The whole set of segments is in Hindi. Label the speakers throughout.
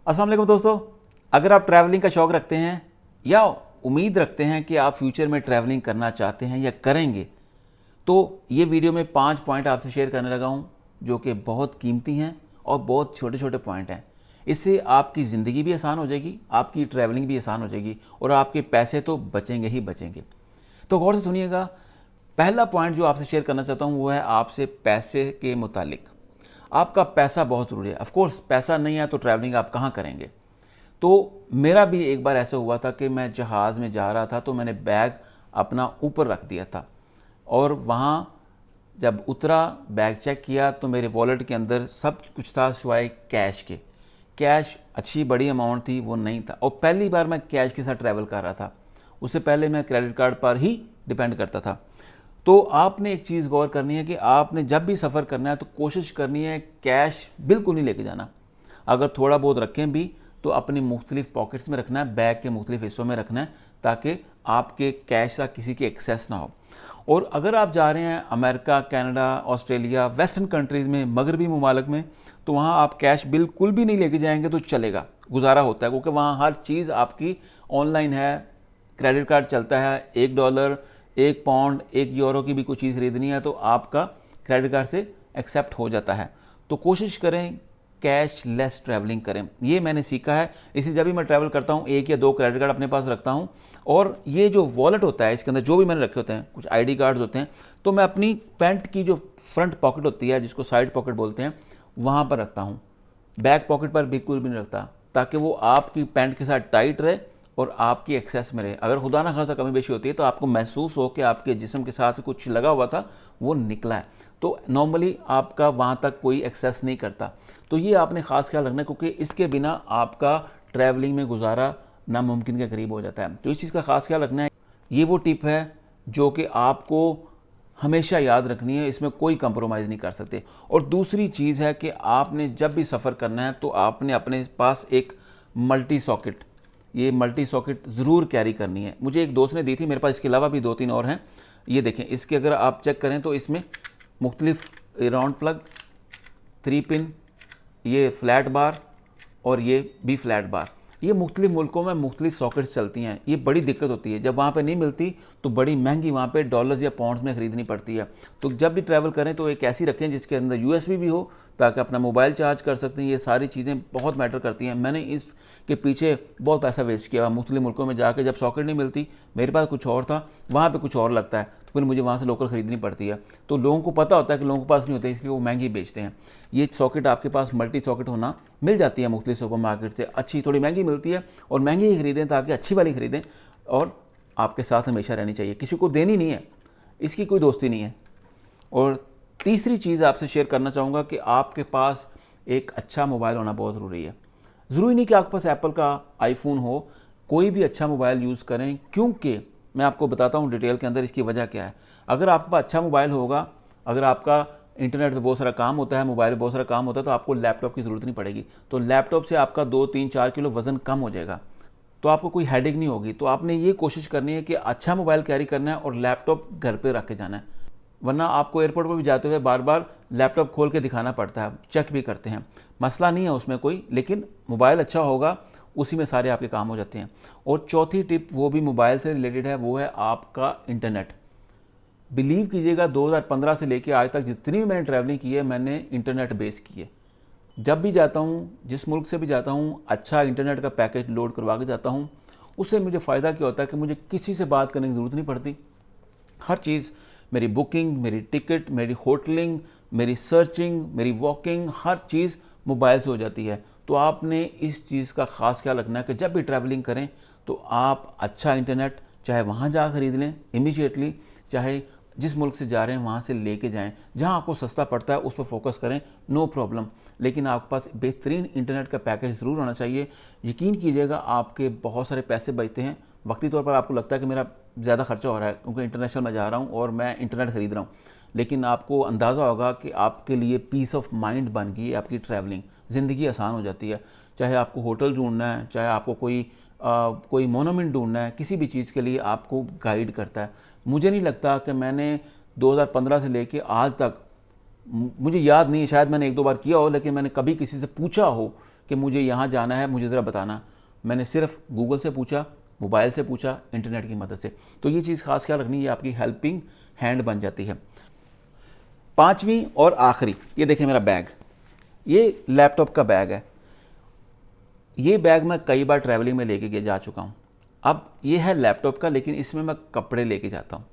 Speaker 1: अस्सलाम वालेकुम दोस्तों, अगर आप ट्रैवलिंग का शौक़ रखते हैं या उम्मीद रखते हैं कि आप फ्यूचर में ट्रैवलिंग करना चाहते हैं या करेंगे, तो ये वीडियो में 5 पॉइंट आपसे शेयर करने लगा हूँ जो कि बहुत कीमती हैं और बहुत छोटे छोटे पॉइंट हैं। इससे आपकी ज़िंदगी भी आसान हो जाएगी, आपकी ट्रैवलिंग भी आसान हो जाएगी और आपके पैसे तो बचेंगे ही बचेंगे। तो गौर से सुनिएगा। पहला पॉइंट जो आपसे शेयर करना चाहता हूँ वो है आपसे पैसे के मुतालिक। आपका पैसा बहुत ज़रूरी है। ऑफ कोर्स पैसा नहीं है तो ट्रैवलिंग आप कहाँ करेंगे। तो मेरा भी एक बार ऐसा हुआ था कि मैं जहाज़ में जा रहा था, तो मैंने बैग अपना ऊपर रख दिया था और वहाँ जब उतरा, बैग चेक किया तो मेरे वॉलेट के अंदर सब कुछ था सिवाय कैश के। कैश अच्छी बड़ी अमाउंट थी वो नहीं था और पहली बार मैं कैश के साथ ट्रैवल कर रहा था। उससे पहले मैं क्रेडिट कार्ड पर ही डिपेंड करता था। तो आपने एक चीज़ गौर करनी है कि आपने जब भी सफ़र करना है तो कोशिश करनी है कैश बिल्कुल नहीं लेके जाना। अगर थोड़ा बहुत रखें भी तो अपनी मुख्तलिफ पॉकेट्स में रखना है, बैग के मुख्तलिफ हिस्सों में रखना है ताकि आपके कैश का किसी की एक्सेस ना हो। और अगर आप जा रहे हैं America, Canada, Australia, western countries में, मगरबी ममालिक में, तो वहाँ आप कैश बिल्कुल भी नहीं लेके जाएंगे तो चलेगा, गुजारा होता है, क्योंकि वहाँ हर चीज़ आपकी ऑनलाइन है। क्रेडिट कार्ड चलता है। $1, £1, €1 की भी कोई चीज़ खरीदनी है तो आपका क्रेडिट कार्ड से एक्सेप्ट हो जाता है। तो कोशिश करें कैश लेस ट्रैवलिंग करें, ये मैंने सीखा है। इसलिए जब भी मैं ट्रैवल करता हूँ 1 या 2 क्रेडिट कार्ड अपने पास रखता हूँ और ये जो वॉलेट होता है इसके अंदर जो भी मैंने रखे होते हैं, कुछ आईडी कार्ड्स होते हैं, तो मैं अपनी पैंट की जो फ्रंट पॉकेट होती है जिसको साइड पॉकेट बोलते हैं वहाँ पर रखता हूँ। बैक पॉकेट पर बिल्कुल भी नहीं रखता ताकि वो आपकी पैंट के साथ टाइट रहे और आपकी एक्सेस में रहे। अगर खुदा ना खासा कमी बेशी होती है तो आपको महसूस हो कि आपके जिस्म के साथ कुछ लगा हुआ था वो निकला है, तो नॉर्मली आपका वहाँ तक कोई एक्सेस नहीं करता। तो ये आपने ख़ास ख्याल रखना है क्योंकि इसके बिना आपका ट्रैवलिंग में गुजारा नामुमकिन के करीब हो जाता है। तो इस चीज़ का ख़ास ख्याल रखना है। ये वो टिप है जो कि आपको हमेशा याद रखनी है, इसमें कोई कंप्रोमाइज़ नहीं कर सकते। और दूसरी चीज़ है कि आपने जब भी सफ़र करना है तो आपने अपने पास एक मल्टी सॉकेट, ये मल्टी सॉकेट ज़रूर कैरी करनी है। मुझे एक दोस्त ने दी थी, मेरे पास इसके अलावा भी 2-3 और हैं। ये देखें, इसके अगर आप चेक करें तो इसमें मुख्तलिफ राउंड प्लग, 3 पिन, ये फ्लैट बार और ये भी फ्लैट बार, ये मुख्तलिफ मुल्कों में मुख्तलिफ सॉकेट्स चलती हैं। ये बड़ी दिक्कत होती है, जब वहाँ पे नहीं मिलती तो बड़ी महंगी वहाँ पे डॉलर्स या पाउंड्स में ख़रीदनी पड़ती है। तो जब भी ट्रैवल करें तो एक ऐसी रखें जिसके अंदर यूएसबी भी हो ताकि अपना मोबाइल चार्ज कर सकते हैं। ये सारी चीज़ें बहुत मैटर करती हैं। मैंने इसके पीछे बहुत पैसा वेस्ट किया। मुख्तलिफ मुल्कों में जाके जब सॉकेट नहीं मिलती, मेरे पास कुछ और था, वहाँ पर कुछ और लगता है, तो फिर मुझे वहाँ से लोकल ख़रीदनी पड़ती है। तो लोगों को पता होता है कि लोगों के पास नहीं होते, इसलिए वो महंगी बेचते हैं। ये सॉकेट आपके पास मल्टी सॉकेट होना मिल जाती है मुख्तलिफ सुपर मार्केट से, अच्छी थोड़ी महंगी मिलती है और महंगी ही खरीदें ताकि अच्छी वाली खरीदें और आपके साथ हमेशा रहनी चाहिए, किसी को देनी नहीं है, इसकी कोई दोस्ती नहीं है। और तीसरी चीज़ आपसे शेयर करना चाहूँगा कि आपके पास एक अच्छा मोबाइल होना बहुत ज़रूरी है। ज़रूरी नहीं कि आपके पास एप्पल का आईफोन हो, कोई भी अच्छा मोबाइल यूज़ करें, क्योंकि मैं आपको बताता हूँ डिटेल के अंदर इसकी वजह क्या है। अगर आपके पास अच्छा मोबाइल होगा, अगर आपका इंटरनेट पे बहुत सारा काम होता है, मोबाइल पे बहुत सारा काम होता है, तो आपको लैपटॉप की ज़रूरत नहीं पड़ेगी। तो लैपटॉप से आपका 2-3-4 किलो वज़न कम हो जाएगा, तो आपको कोई हेडेक नहीं होगी। तो आपने ये कोशिश करनी है कि अच्छा मोबाइल कैरी करना है और लैपटॉप घर पे रख के जाना है, वरना आपको एयरपोर्ट पर भी जाते हुए बार बार लैपटॉप खोल के दिखाना पड़ता है, चेक भी करते हैं। मसला नहीं है उसमें कोई, लेकिन मोबाइल अच्छा होगा, उसी में सारे आपके काम हो जाते हैं। और चौथी टिप वो भी मोबाइल से रिलेटेड है, वो है आपका इंटरनेट। बिलीव कीजिएगा 2015 से लेके आज तक जितनी भी मैंने ट्रैवलिंग की है, मैंने इंटरनेट बेस की है। जब भी जाता हूँ, जिस मुल्क से भी जाता हूँ, अच्छा इंटरनेट का पैकेज लोड करवा के जाता हूँ। उससे मुझे फ़ायदा क्या होता है कि मुझे किसी से बात करने की ज़रूरत नहीं पड़ती। हर चीज़, मेरी बुकिंग, मेरी टिकट, मेरी होटलिंग, मेरी सर्चिंग, मेरी वॉकिंग, हर चीज़ मोबाइल से हो जाती है। तो आपने इस चीज़ का ख़ास ख्याल रखना है कि जब भी ट्रैवलिंग करें तो आप अच्छा इंटरनेट चाहे वहाँ जा खरीद लें इमीडिएटली, चाहे जिस मुल्क से जा रहे हैं वहाँ से लेके जाएं, जहाँ आपको सस्ता पड़ता है उस पर फोकस करें, नो प्रॉब्लम। लेकिन आपके पास बेहतरीन इंटरनेट का पैकेज ज़रूर होना चाहिए। यकीन कीजिएगा आपके बहुत सारे पैसे बचते हैं। वक्ती तौर पर आपको लगता है कि मेरा ज़्यादा खर्चा हो रहा है क्योंकि इंटरनेशनल में जा रहा हूँ और मैं इंटरनेट ख़रीद रहा हूँ, लेकिन आपको अंदाज़ा होगा कि आपके लिए पीस ऑफ माइंड बन गई है आपकी ट्रैवलिंग, ज़िंदगी आसान हो जाती है। चाहे आपको होटल ढूंढना है, चाहे आपको कोई मोनूमेंट ढूंढना है, किसी भी चीज़ के लिए आपको गाइड करता है। मुझे नहीं लगता कि मैंने 2015 से लेके आज तक, मुझे याद नहीं है, शायद मैंने 1-2 बार किया हो, लेकिन मैंने कभी किसी से पूछा हो कि मुझे यहाँ जाना है, मुझे ज़रा बताना। मैंने सिर्फ गूगल से पूछा, मोबाइल से पूछा, इंटरनेट की मदद से। तो ये चीज़ खास ख्याल रखनी, ये आपकी हेल्पिंग हैंड बन जाती है। पांचवी और आखिरी, ये देखें मेरा बैग, ये लैपटॉप का बैग है। ये बैग मैं कई बार ट्रैवलिंग में लेके जा चुका हूँ। अब ये है लैपटॉप का, लेकिन इसमें मैं कपड़े लेके जाता हूँ।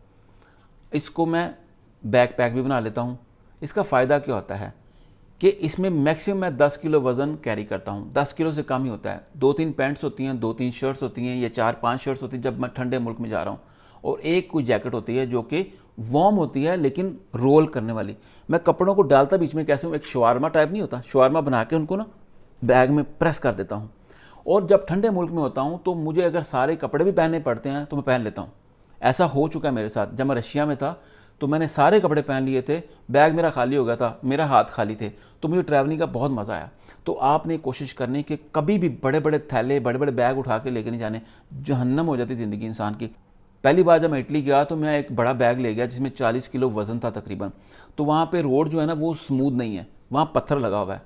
Speaker 1: इसको मैं बैकपैक भी बना लेता हूँ। इसका फ़ायदा क्या होता है कि इसमें मैक्सिमम मैं 10 किलो वज़न कैरी करता हूँ। 10 किलो से कम ही होता है। 2-3 पैंट्स होती हैं, 2-3 शर्ट्स होती हैं, या 4-5 शर्ट्स होती हैं जब मैं ठंडे मुल्क में जा रहा हूँ, और एक कोई जैकेट होती है जो कि वार्म होती है लेकिन रोल करने वाली। मैं कपड़ों को डालता बीच में कैसे हूँ, एक शवारमा टाइप नहीं होता, शवारमा बना के उनको ना बैग में प्रेस कर देता हूँ। और जब ठंडे मुल्क में होता हूँ तो मुझे अगर सारे कपड़े भी पहनने पड़ते हैं तो मैं पहन लेता हूँ। ऐसा हो चुका है मेरे साथ। जब मैं रशिया में था तो मैंने सारे कपड़े पहन लिए थे, बैग मेरा खाली हो गया था, मेरा हाथ खाली थे, तो मुझे ट्रैवलिंग का बहुत मज़ा आया। तो आपने कोशिश करनी कि कभी भी बड़े बड़े थैले, बड़े बड़े बैग उठा के लेके नहीं जाने। जहन्नम हो जाती ज़िंदगी इंसान की। पहली बार जब मैं इटली गया तो मैं एक बड़ा बैग ले गया जिसमें 40 किलो वज़न था तकरीबन। तो वहाँ पे रोड जो है ना वो स्मूथ नहीं है, वहाँ पत्थर लगा हुआ है,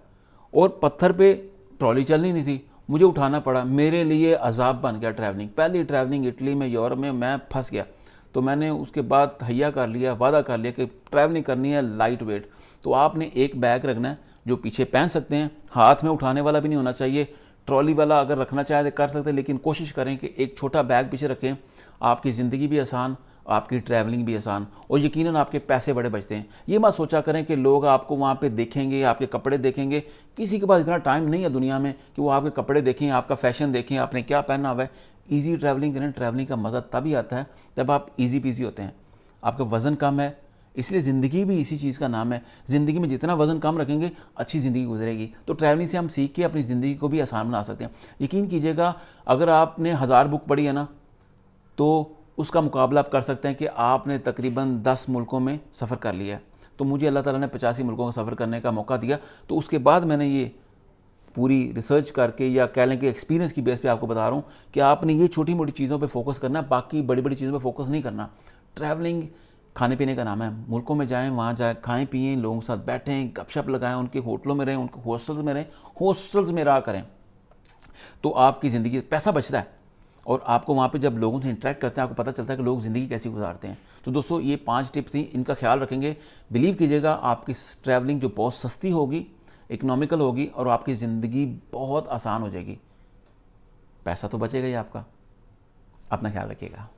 Speaker 1: और पत्थर पे ट्रॉली चलनी नहीं थी, मुझे उठाना पड़ा। मेरे लिए अजाब बन गया ट्रैवलिंग। पहली ट्रैवलिंग इटली में, यूरोप में, मैं फंस गया। तो मैंने उसके बाद तहैया कर लिया, वादा कर लिया कि ट्रैवलिंग करनी है लाइट वेट। तो आपने एक बैग रखना है जो पीछे पहन सकते हैं, हाथ में उठाने वाला भी नहीं होना चाहिए। ट्रॉली वाला अगर रखना चाहे तो कर सकते हैं, लेकिन कोशिश करें कि एक छोटा बैग पीछे रखें। आपकी ज़िंदगी भी आसान, आपकी ट्रैवलिंग भी आसान, और यकीनन आपके पैसे बड़े बचते हैं। ये मत सोचा करें कि लोग आपको वहाँ पे देखेंगे, आपके कपड़े देखेंगे। किसी के पास इतना टाइम नहीं है दुनिया में कि वो आपके कपड़े देखें, आपका फैशन देखें, आपने क्या पहना हुआ है। ईजी ट्रैवलिंग करें। ट्रैवलिंग का मज़ा तभी आता है जब आप ईजी पीजी होते हैं, आपका वज़न कम है। इसलिए ज़िंदगी भी इसी चीज़ का नाम है। ज़िंदगी में जितना वज़न कम रखेंगे, अच्छी ज़िंदगी गुजरेगी। तो ट्रैवलिंग से हम सीख के अपनी ज़िंदगी को भी आसान बना सकते हैं। यकीन कीजिएगा, अगर आपने 1000 बुक पढ़ी है ना, तो उसका मुकाबला आप कर सकते हैं कि आपने तकरीबन 10 मुल्कों में सफ़र कर लिया है। तो मुझे अल्लाह ताला ने 85 मुल्कों का सफ़र करने का मौका दिया। तो उसके बाद मैंने ये पूरी रिसर्च करके, या कह लें कि एक्सपीरियंस की बेस पे आपको बता रहा हूँ कि आपने ये छोटी मोटी चीज़ों पे फोकस करना, बाकी बड़ी बड़ी चीज़ों पे फोकस नहीं करना। ट्रैवलिंग खाने पीने का नाम है। मुल्कों में जाएं, वहाँ जाए, खाएं पिएं, लोगों के साथ बैठें, गपशप लगाएं, उनके होटलों में रहें, उनके हॉस्टल्स में रहें, हॉस्टल्स में रहा करें, तो आपकी ज़िंदगी पैसा बचता है। और आपको वहाँ पे जब लोगों से इंटरेक्ट करते हैं, आपको पता चलता है कि लोग ज़िंदगी कैसी गुजारते हैं। तो दोस्तों, ये 5 टिप्स थी, इनका ख्याल रखेंगे। बिलीव कीजिएगा, आपकी ट्रैवलिंग जो बहुत सस्ती होगी, इकोनॉमिकल होगी, और आपकी ज़िंदगी बहुत आसान हो जाएगी। पैसा तो बचेगा ही आपका। अपना ख्याल रखिएगा।